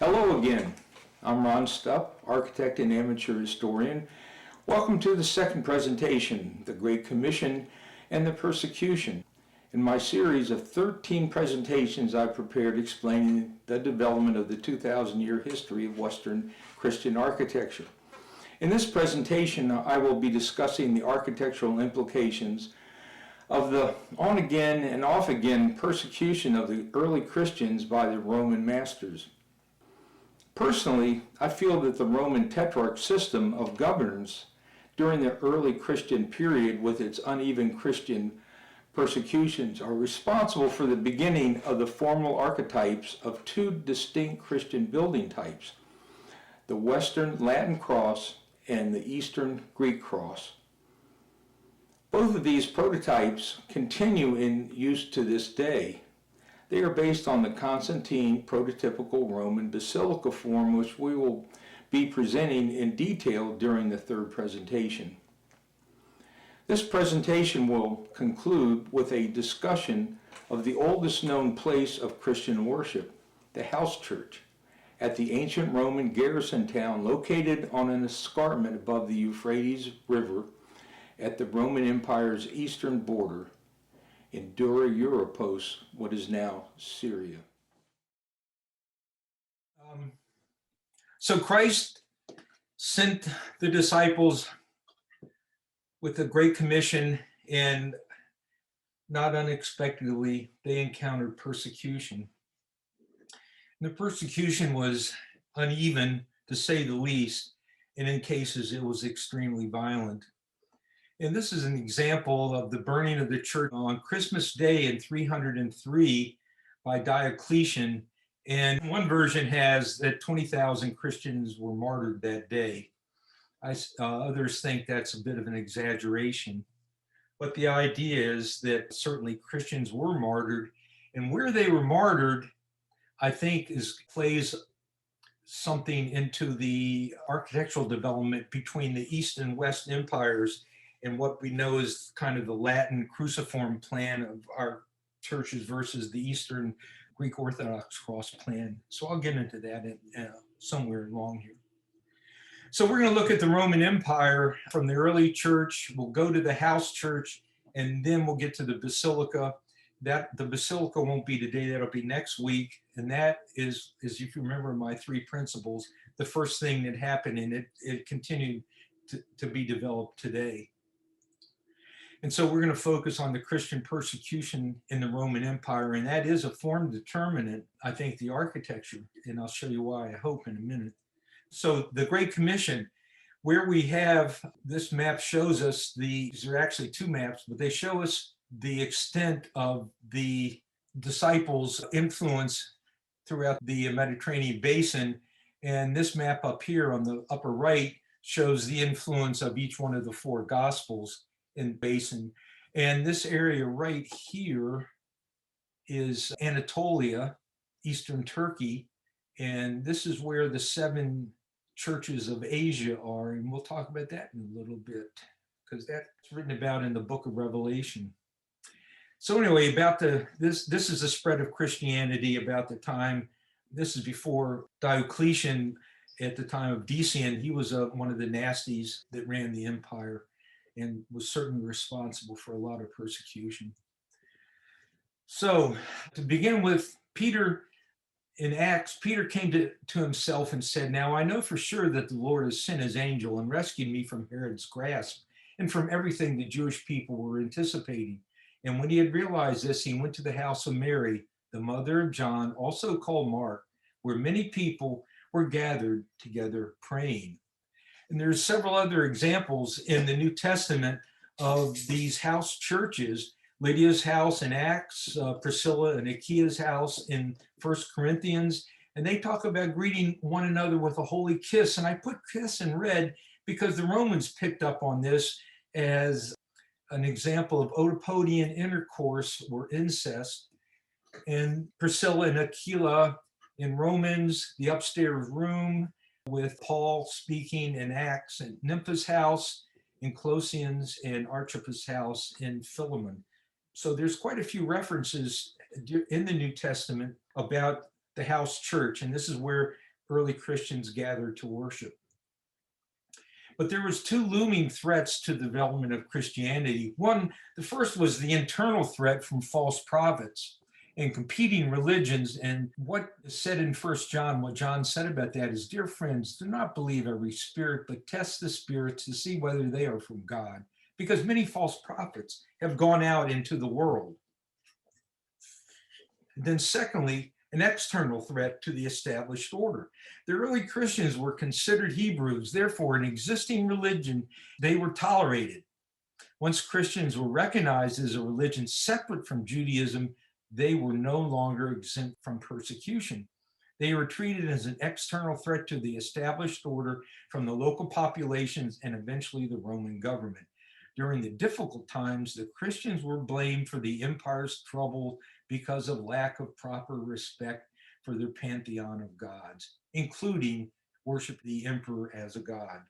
Hello again. I'm Ron Stupp, architect and amateur historian. Welcome to the second presentation, The Great Commission and the Persecution, in my series of 13 presentations I prepared explaining the development of the 2,000-year history of Western Christian architecture. In this presentation, I will be discussing the architectural implications of the on-again and off-again persecution of the early Christians by the Roman masters. Personally, I feel that the Roman Tetrarch system of governance during the early Christian period with its uneven Christian persecutions are responsible for the beginning of the formal archetypes of two distinct Christian building types, the Western Latin cross and the Eastern Greek cross. Both of these prototypes continue in use to this day. They are based on the Constantine prototypical Roman basilica form, which we will be presenting in detail during the third presentation. This presentation will conclude with a discussion of the oldest known place of Christian worship, the house church, at the ancient Roman garrison town located on an escarpment above the Euphrates River at the Roman Empire's eastern border in Dura Europos, what is now Syria. So Christ sent the disciples with the Great Commission, and not unexpectedly, they encountered persecution. And the persecution was uneven, to say the least, and in cases it was extremely violent. And this is an example of the burning of the church on Christmas Day in 303 by Diocletian. And one version has that 20,000 Christians were martyred that day. Others think that's a bit of an exaggeration. But the idea is that certainly Christians were martyred. And where they were martyred, I think, plays something into the architectural development between the East and West empires and what we know is kind of the Latin cruciform plan of our churches versus the Eastern Greek Orthodox cross plan. So I'll get into that somewhere along here. So we're going to look at the Roman Empire from the early church. We'll go to the house church, and then we'll get to the basilica. The basilica won't be today, that'll be next week. And that is if you remember my three principles, the first thing that happened, and it continued to be developed today. And so we're going to focus on the Christian persecution in the Roman Empire, and that is a form determinant, I think, the architecture, and I'll show you why, I hope, in a minute. So the Great Commission, where we have, this map shows us, these are actually two maps, but they show us the extent of the disciples' influence throughout the Mediterranean basin, and this map up here on the upper right shows the influence of each one of the four Gospels in basin. And this area right here is Anatolia, Eastern Turkey, and this is where the 7 churches of Asia are, and we'll talk about that in a little bit because that's written about in the book of Revelation. So anyway, about this is the spread of Christianity about the time. This is before Diocletian. At the time of Decian, he was one of the nasties that ran the empire and was certainly responsible for a lot of persecution. So to begin with, Peter, in Acts, Peter came to himself and said, "Now I know for sure that the Lord has sent his angel and rescued me from Herod's grasp and from everything the Jewish people were anticipating. And when he had realized this, he went to the house of Mary, the mother of John, also called Mark, where many people were gathered together praying." And there's several other examples in the New Testament of these house churches. Lydia's house in Acts, Priscilla and Aquil's house in 1 Corinthians, and they talk about greeting one another with a holy kiss. And I put kiss in red because the Romans picked up on this as an example of Oedipodian intercourse or incest. And Priscilla and Aquila in Romans, the upstairs room with Paul speaking in Acts, and Nympha's house in Colossians, and Archippus' house in Philemon. So there's quite a few references in the New Testament about the house church, and this is where early Christians gathered to worship. But there was two looming threats to the development of Christianity. The first was the internal threat from false prophets and competing religions. And what is said in 1 John, what John said about that is, dear friends, do not believe every spirit, but test the spirits to see whether they are from God, because many false prophets have gone out into the world. And then secondly, an external threat to the established order. The early Christians were considered Hebrews, therefore, in existing religion, they were tolerated. Once Christians were recognized as a religion separate from Judaism, they were no longer exempt from persecution. They were treated as an external threat to the established order from the local populations and eventually the Roman government. During the difficult times, the Christians were blamed for the empire's trouble because of lack of proper respect for their pantheon of gods, including worship the emperor as a god.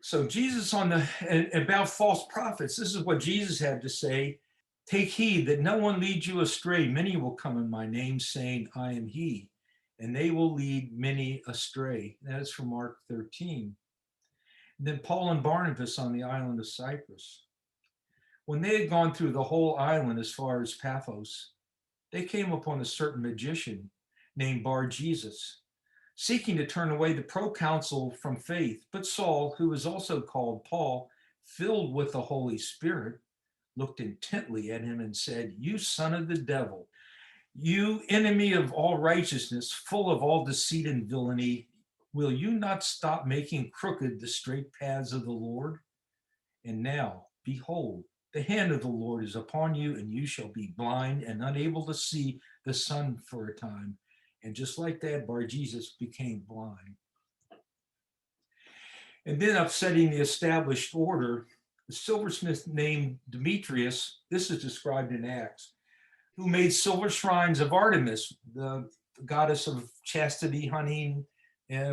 So Jesus about false prophets, this is what Jesus had to say. Take heed that no one leads you astray. Many will come in my name saying, I am he, and they will lead many astray. That is from Mark 13. And then Paul and Barnabas on the island of Cyprus. When they had gone through the whole island as far as Paphos, they came upon a certain magician named Bar-Jesus, seeking to turn away the proconsul from faith. But Saul, who was also called Paul, filled with the Holy Spirit, looked intently at him and said, you son of the devil, you enemy of all righteousness, full of all deceit and villainy, will you not stop making crooked the straight paths of the Lord? And now, behold, the hand of the Lord is upon you, and you shall be blind and unable to see the sun for a time. And just like that, Bar-Jesus became blind. And then upsetting the established order, the silversmith named Demetrius, this is described in Acts, who made silver shrines of Artemis, the goddess of chastity, hunting,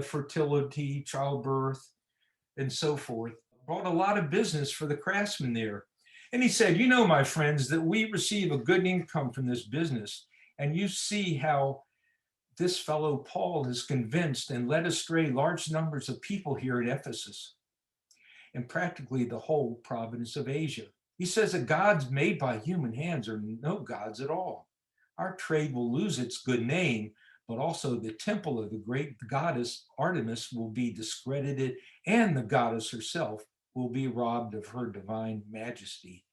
fertility, childbirth, and so forth, brought a lot of business for the craftsmen there. And he said, you know, my friends, that we receive a good income from this business. And you see how this fellow Paul is convinced and led astray large numbers of people here at Ephesus and practically the whole province of Asia. He says that gods made by human hands are no gods at all. Our trade will lose its good name, but also the temple of the great goddess Artemis will be discredited, and the goddess herself will be robbed of her divine majesty.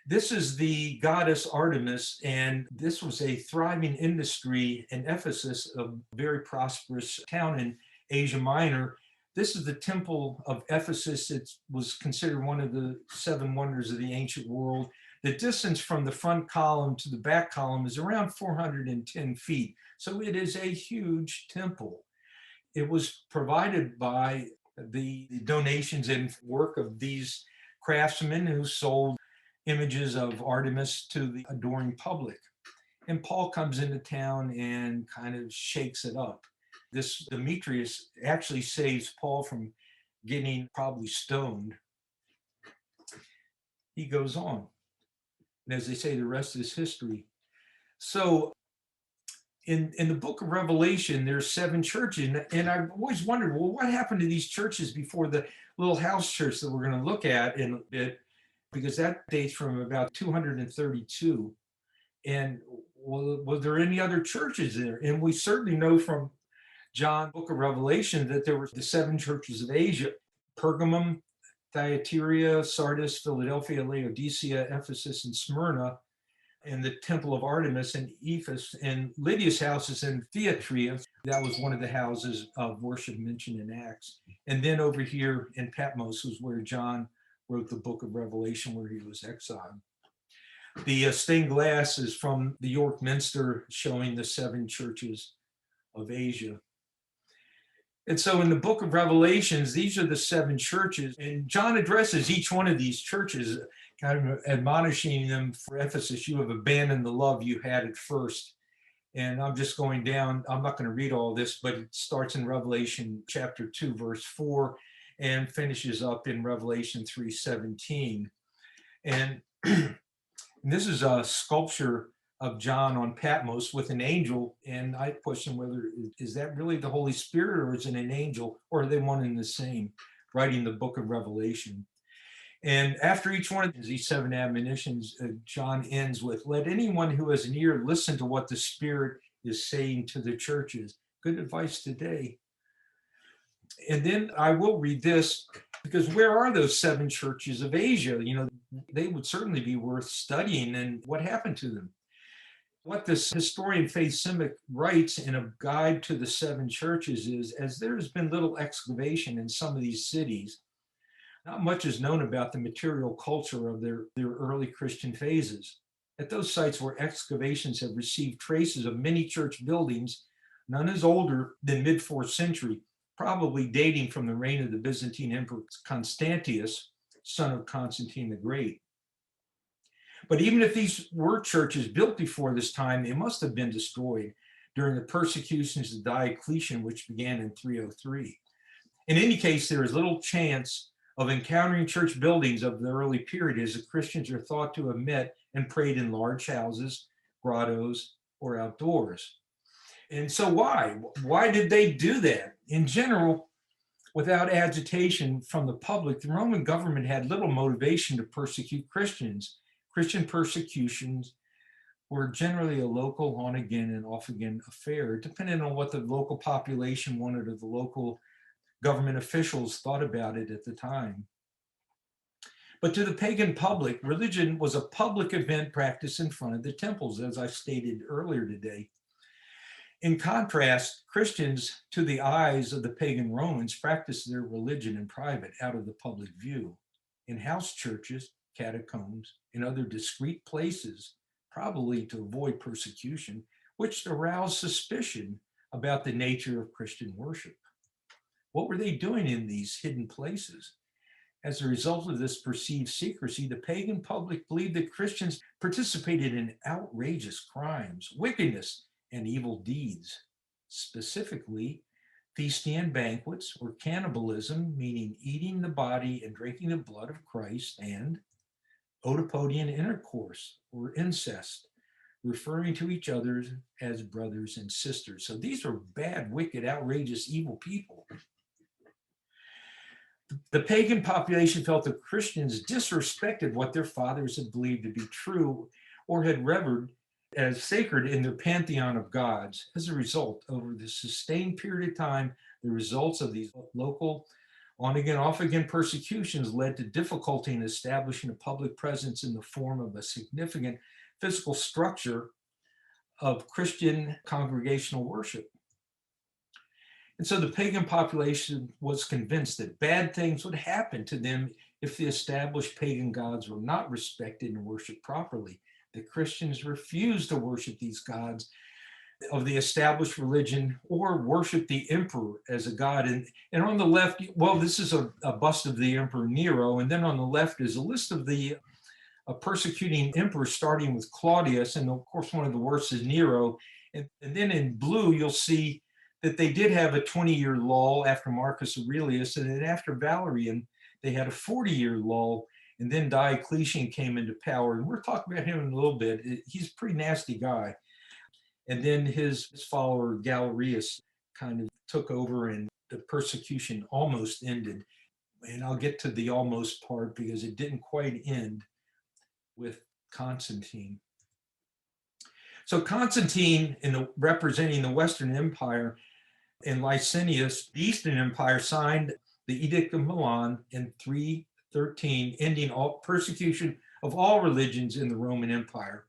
This is the goddess Artemis, and this was a thriving industry in Ephesus, a very prosperous town in Asia Minor. This is the temple of Ephesus. It was considered one of the seven wonders of the ancient world. The distance from the front column to the back column is around 410 feet. So it is a huge temple. It was provided by the donations and work of these craftsmen who sold images of Artemis to the adoring public. And Paul comes into town and kind of shakes it up. This Demetrius actually saves Paul from getting probably stoned. He goes on. And as they say, the rest is history. So in the book of Revelation, there's 7 churches. And I've always wondered, well, what happened to these churches before the little house church that we're going to look at in a bit? Because that dates from about 232. And was there any other churches there? And we certainly know from John, book of Revelation, that there were the 7 churches of Asia: Pergamum, Thyatira, Sardis, Philadelphia, Laodicea, Ephesus, and Smyrna, and the temple of Artemis in Ephesus, and Lydia's house is in Thyatira. That was one of the houses of worship mentioned in Acts. And then over here in Patmos was where John wrote the book of Revelation, where he was exiled. The stained glass is from the York Minster, showing the 7 churches of Asia. And so in the book of Revelations, these are the 7 churches, and John addresses each one of these churches, kind of admonishing them, for Ephesus, you have abandoned the love you had at first. And I'm just going down, I'm not going to read all this, but it starts in Revelation chapter 2, verse 4, and finishes up in Revelation 3:17. And this is a sculpture of John on Patmos with an angel. And I question whether, is that really the Holy Spirit, or is it an angel, or are they one and the same, writing the book of Revelation? And after each one of these 7 admonitions, John ends with, let anyone who has an ear listen to what the Spirit is saying to the churches. Good advice today. And then I will read this, because where are those 7 churches of Asia? You know, they would certainly be worth studying. And what happened to them? What this historian Faith Simic writes in a guide to the 7 churches is, as there has been little excavation in some of these cities, not much is known about the material culture of their early Christian phases. At those sites where excavations have received traces of many church buildings, none is older than mid-4th century, probably dating from the reign of the Byzantine Emperor Constantius, son of Constantine the Great. But even if these were churches built before this time, they must have been destroyed during the persecutions of Diocletian, which began in 303. In any case, there is little chance of encountering church buildings of the early period, as the Christians are thought to have met and prayed in large houses, grottos, or outdoors. And so why? Why did they do that? In general, without agitation from the public, the Roman government had little motivation to persecute Christians. Christian persecutions were generally a local on-again and off-again affair, depending on what the local population wanted or the local government officials thought about it at the time. But to the pagan public, religion was a public event practiced in front of the temples, as I stated earlier today. In contrast, Christians, to the eyes of the pagan Romans, practiced their religion in private, out of the public view, in house churches, catacombs, and other discreet places, probably to avoid persecution, which aroused suspicion about the nature of Christian worship. What were they doing in these hidden places? As a result of this perceived secrecy, the pagan public believed that Christians participated in outrageous crimes, wickedness, and evil deeds. Specifically, feasting and banquets, or cannibalism, meaning eating the body and drinking the blood of Christ, and Oedipodian intercourse, or incest, referring to each other as brothers and sisters. So these were bad, wicked, outrageous, evil people. The pagan population felt that Christians disrespected what their fathers had believed to be true or had revered as sacred in their pantheon of gods. As a result, over the sustained period of time, the results of these local on-again, off-again persecutions led to difficulty in establishing a public presence in the form of a significant physical structure of Christian congregational worship. And so the pagan population was convinced that bad things would happen to them if the established pagan gods were not respected and worshiped properly. The Christians refused to worship these gods of the established religion or worship the emperor as a god. And on the left, well, this is a bust of the Emperor Nero. And then on the left is a list of the persecuting emperors, starting with Claudius. And of course, one of the worst is Nero. And then in blue, you'll see that they did have a 20-year lull after Marcus Aurelius. And then after Valerian, they had a 40-year lull. And then Diocletian came into power. And we're talking about him in a little bit. He's a pretty nasty guy. And then his follower Galerius kind of took over and the persecution almost ended. And I'll get to the almost part because it didn't quite end with Constantine. So Constantine, representing the Western Empire, and Licinius, the Eastern Empire, signed the Edict of Milan in 313, ending all persecution of all religions in the Roman Empire.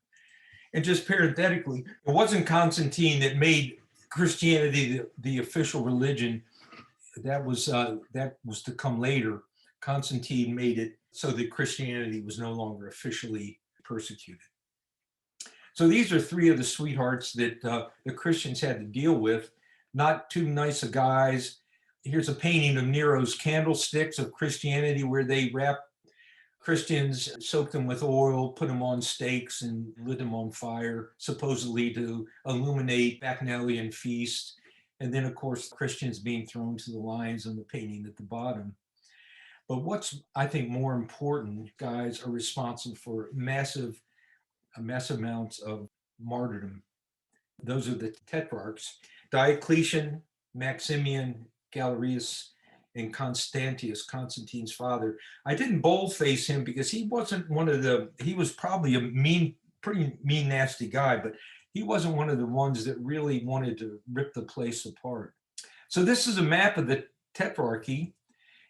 And just parenthetically, it wasn't Constantine that made Christianity the official religion. That was to come later. Constantine made it so that Christianity was no longer officially persecuted. So these are 3 of the sweethearts that the Christians had to deal with. Not too nice of guys. Here's a painting of Nero's candlesticks of Christianity, where they wrap Christians, soaked them with oil, put them on stakes, and lit them on fire, supposedly to illuminate Bacchanalian feast. And then, of course, Christians being thrown to the lions on the painting at the bottom. But what's, I think, more important, guys are responsible for massive amounts of martyrdom. Those are the tetrarchs: Diocletian, Maximian, Galerius, and Constantius, Constantine's father. I didn't boldface him because he wasn't one of the, he was probably a pretty mean, nasty guy, but he wasn't one of the ones that really wanted to rip the place apart. So this is a map of the Tetrarchy,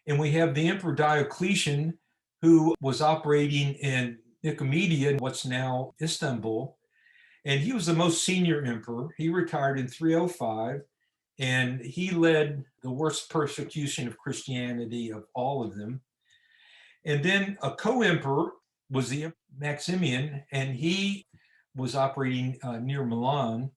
and we have the Emperor Diocletian, who was operating in Nicomedia, what's now Istanbul, and he was the most senior emperor. He retired in 305, and he led the worst persecution of Christianity of all of them. And then a co-emperor was the Maximian, and he was operating near Milan.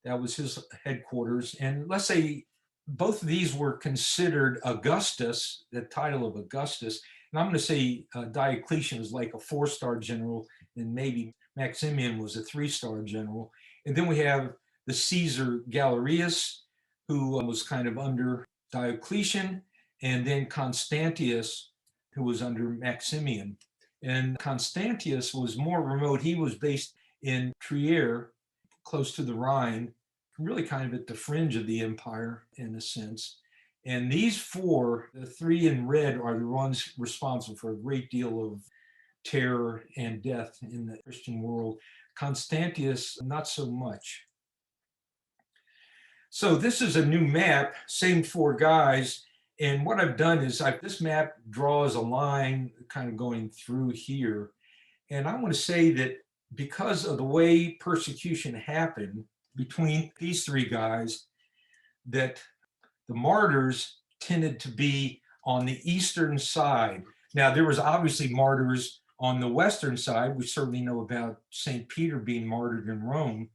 That was his headquarters. And let's say both of these were considered Augustus, the title of Augustus. And I'm going to say Diocletian was like a 4-star general, and maybe Maximian was a 3-star general. And then we have the Caesar Galerius, who was kind of under Diocletian, and then Constantius, who was under Maximian. And Constantius was more remote. He was based in Trier, close to the Rhine, really kind of at the fringe of the empire in a sense. And these four, the three in red, are the ones responsible for a great deal of terror and death in the Christian world. Constantius, not so much. So this is a new map, same four guys. And what I've done is this map draws a line kind of going through here. And I want to say that because of the way persecution happened between these three guys, that the martyrs tended to be on the eastern side. Now, there was obviously martyrs on the western side. We certainly know about St. Peter being martyred in Rome.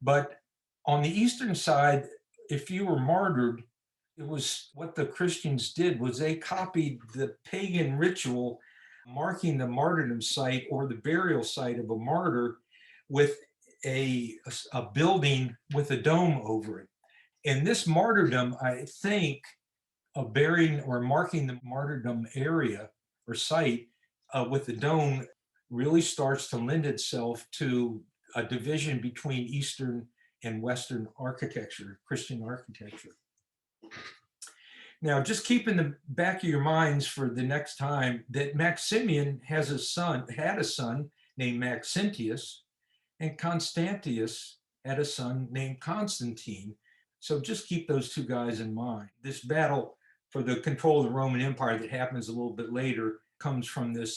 But on the eastern side, if you were martyred, it was what the Christians did was they copied the pagan ritual marking the martyrdom site or the burial site of a martyr with a building with a dome over it. And this martyrdom, I think, of burying or marking the martyrdom area or site with the dome really starts to lend itself to a division between Eastern and Western architecture, Christian architecture. Now, just keep in the back of your minds for the next time that Maximian had a son named Maxentius, and Constantius had a son named Constantine. So just keep those two guys in mind. This battle for the control of the Roman Empire that happens a little bit later comes from the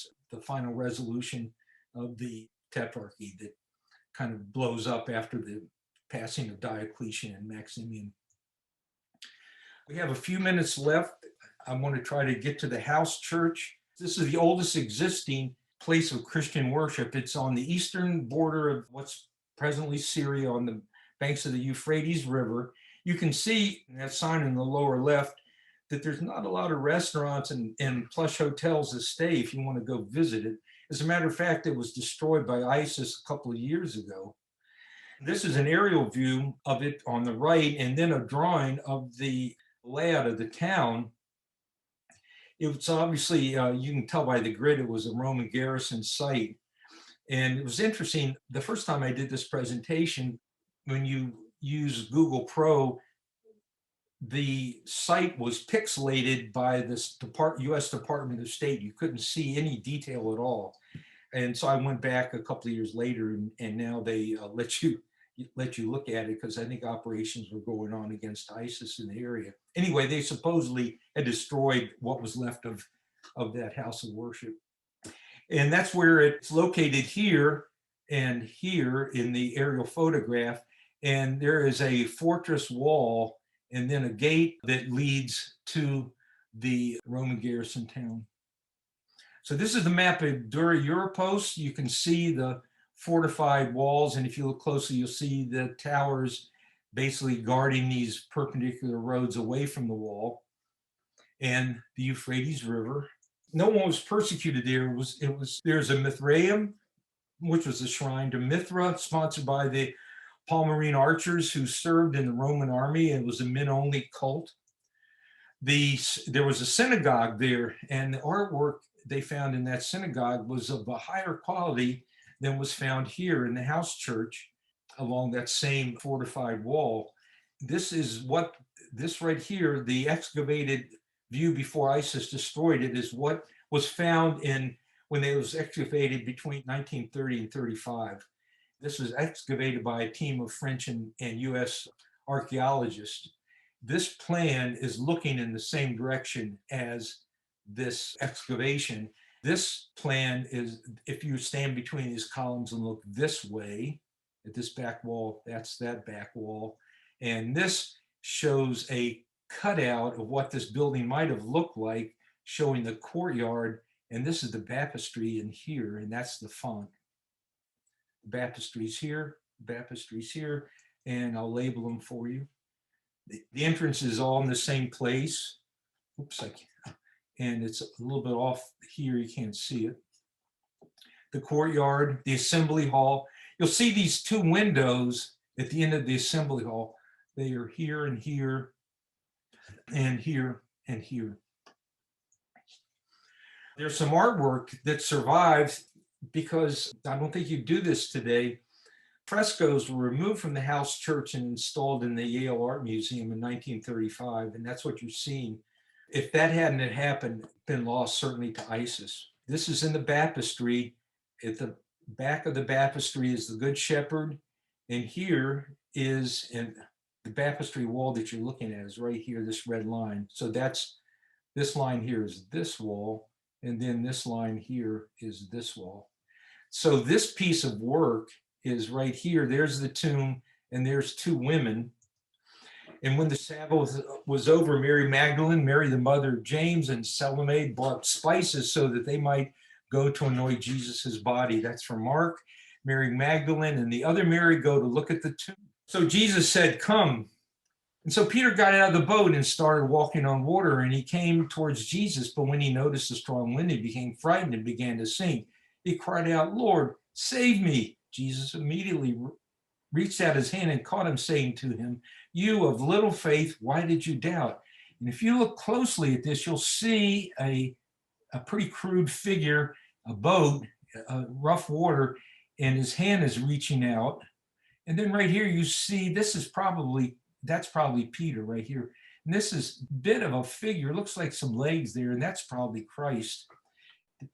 final resolution of the Tetrarchy that kind of blows up after the passing of Diocletian and Maximian. We have a few minutes left. I want to try to get to the house church. This is the oldest existing place of Christian worship. It's on the eastern border of what's presently Syria on the banks of the Euphrates River. You can see in that sign in the lower left that there's not a lot of restaurants and plush hotels to stay if you want to go visit it. As a matter of fact, it was destroyed by ISIS a couple of years ago. This is an aerial view of it on the right, and then a drawing of the layout of the town. It's obviously, you can tell by the grid, it was a Roman garrison site. And it was interesting, the first time I did this presentation, when you use Google Pro, the site was pixelated by this US Department of State. You couldn't see any detail at all. And so I went back a couple of years later, and now they let you look at it because I think operations were going on against ISIS in the area. Anyway, they supposedly had destroyed what was left of that house of worship. And that's where it's located here and here in the aerial photograph. And there is a fortress wall and then a gate that leads to the Roman garrison town. So this is the map of Dura Europos. You can see the fortified walls, and if you look closely, you'll see the towers basically guarding these perpendicular roads away from the wall, and the Euphrates River. No one was persecuted there. There's a Mithraeum, which was a shrine to Mithra, sponsored by the Palmyrene archers who served in the Roman army. It was a men-only cult. There was a synagogue there, and the artwork they found in that synagogue was of a higher quality than was found here in the house church. along that same fortified wall. This is what, this right here, the excavated view before ISIS destroyed it, is what was found in when it was excavated between 1930 and 35. This was excavated by a team of French and US archaeologists. This plan is looking in the same direction as this excavation. This plan is, if you stand between these columns and look this way at this back wall, that's that back wall. And this shows a cutout of what this building might have looked like, showing the courtyard. And this is the baptistry in here, and that's the font. Baptistries here, baptistries here, and I'll label them for you. The entrance is all in the same place. Oops, and it's a little bit off here, you can't see it. The courtyard, the assembly hall. You'll see these two windows at the end of the assembly hall. They are here and here, and here and here. There's some artwork that survives because I don't think you do this today. Frescoes were removed from the house church and installed in the Yale Art Museum in 1935, and that's what you're seeing. If that hadn't happened, been lost certainly to ISIS. This is in the baptistry. At the back of the baptistry is the Good Shepherd, and here is, and the baptistry wall that you're looking at is right here, this red line. So that's, this line here is this wall, and then this line here is this wall. So this piece of work is right here. There's the tomb, and there's two women. And when the Sabbath was over, Mary Magdalene, Mary the mother of James, and Salome bought spices so that they might go to anoint Jesus's body. That's from Mark. Mary Magdalene and the other Mary go to look at the tomb. So Jesus said, "Come." And so Peter got out of the boat and started walking on water, and he came towards Jesus. But when he noticed the strong wind, he became frightened and began to sink. He cried out, "Lord, save me." Jesus immediately reached out his hand and caught him, saying to him, "You of little faith, why did you doubt?" And if you look closely at this, you'll see a pretty crude figure, a boat, rough water, and his hand is reaching out. And then right here, you see, that's probably Peter right here. And this is a bit of a figure, looks like some legs there, and that's probably Christ.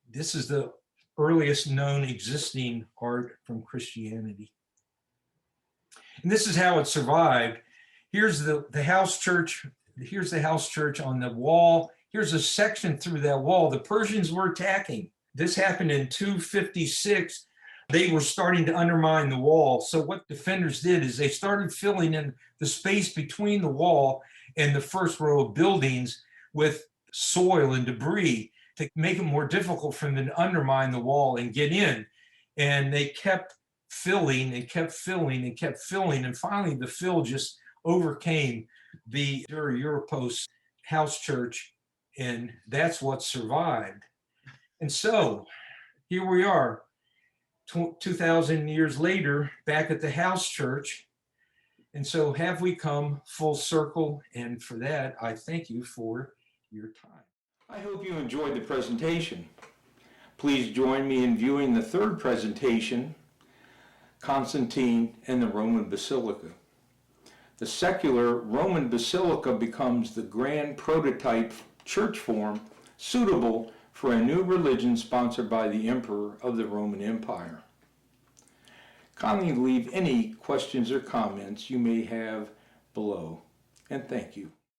This is the earliest known existing art from Christianity. And this is how it survived. Here's the house church. Here's the house church on the wall. Here's a section through that wall. The Persians were attacking. This happened in 256. They were starting to undermine the wall. So what defenders did is they started filling in the space between the wall and the first row of buildings with soil and debris to make it more difficult for them to undermine the wall and get in. And they kept filling and kept filling and kept filling. And finally, the fill just overcame the Europos house church, and that's what survived. And so here we are, 2,000 years later, back at the house church. And so have we come full circle? And for that, I thank you for your time. I hope you enjoyed the presentation. Please join me in viewing the third presentation, Constantine and the Roman Basilica. The secular Roman Basilica becomes the grand prototype church form suitable for a new religion sponsored by the Emperor of the Roman Empire. Kindly leave any questions or comments you may have below, and thank you.